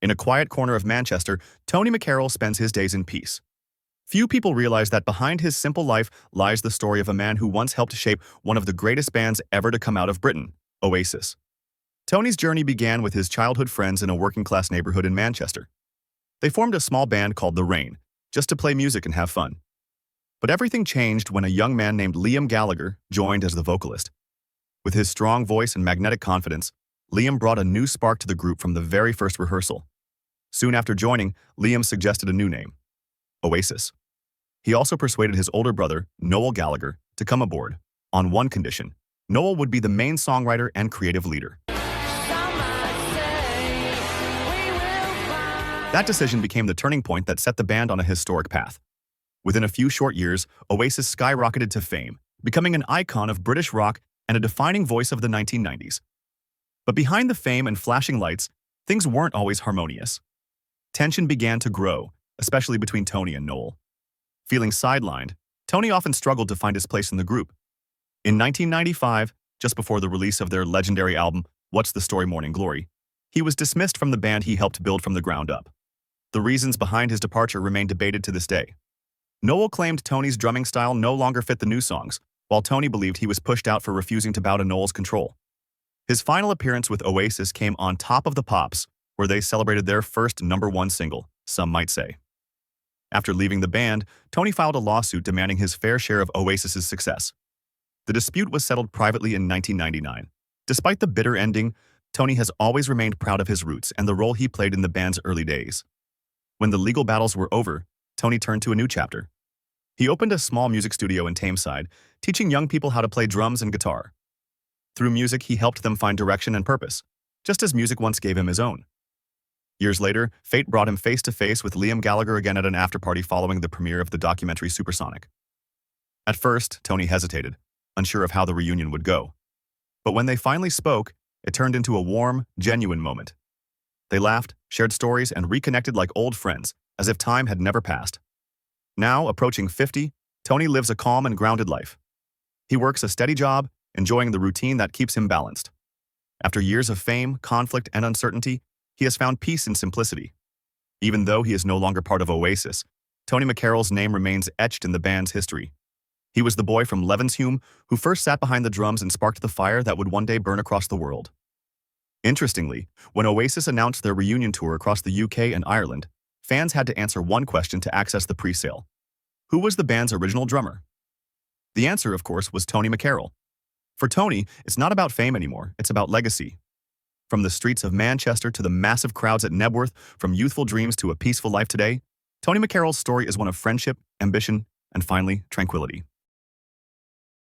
In a quiet corner of Manchester, Tony McCarroll spends his days in peace. Few people realize that behind his simple life lies the story of a man who once helped shape one of the greatest bands ever to come out of Britain, Oasis. Tony's journey began with his childhood friends in a working-class neighborhood in Manchester. They formed a small band called The Rain, just to play music and have fun. But everything changed when a young man named Liam Gallagher joined as the vocalist. With his strong voice and magnetic confidence, Liam brought a new spark to the group from the very first rehearsal. Soon after joining, Liam suggested a new name, Oasis. He also persuaded his older brother, Noel Gallagher, to come aboard, on one condition: Noel would be the main songwriter and creative leader. That decision became the turning point that set the band on a historic path. Within a few short years, Oasis skyrocketed to fame, becoming an icon of British rock and a defining voice of the 1990s. But behind the fame and flashing lights, things weren't always harmonious. Tension began to grow, especially between Tony and Noel. Feeling sidelined, Tony often struggled to find his place in the group. In 1995, just before the release of their legendary album, What's the Story Morning Glory, he was dismissed from the band he helped build from the ground up. The reasons behind his departure remain debated to this day. Noel claimed Tony's drumming style no longer fit the new songs, while Tony believed he was pushed out for refusing to bow to Noel's control. His final appearance with Oasis came on Top of the Pops, where they celebrated their first #1 single, Some Might Say. After leaving the band, Tony filed a lawsuit demanding his fair share of Oasis's success. The dispute was settled privately in 1999. Despite the bitter ending, Tony has always remained proud of his roots and the role he played in the band's early days. When the legal battles were over, Tony turned to a new chapter. He opened a small music studio in Tameside, teaching young people how to play drums and guitar. Through music, he helped them find direction and purpose, just as music once gave him his own. Years later, fate brought him face-to-face with Liam Gallagher again at an after-party following the premiere of the documentary Supersonic. At first, Tony hesitated, unsure of how the reunion would go. But when they finally spoke, it turned into a warm, genuine moment. They laughed, shared stories, and reconnected like old friends, as if time had never passed. Now, approaching 50, Tony lives a calm and grounded life. He works a steady job, enjoying the routine that keeps him balanced. After years of fame, conflict, and uncertainty, he has found peace in simplicity. Even though he is no longer part of Oasis, Tony McCarroll's name remains etched in the band's history. He was the boy from Levenshulme who first sat behind the drums and sparked the fire that would one day burn across the world. Interestingly, when Oasis announced their reunion tour across the UK and Ireland, fans had to answer one question to access the pre-sale: who was the band's original drummer? The answer, of course, was Tony McCarroll. For Tony, it's not about fame anymore, it's about legacy. From the streets of Manchester to the massive crowds at Nebworth, from youthful dreams to a peaceful life today, Tony McCarroll's story is one of friendship, ambition, and finally, tranquility.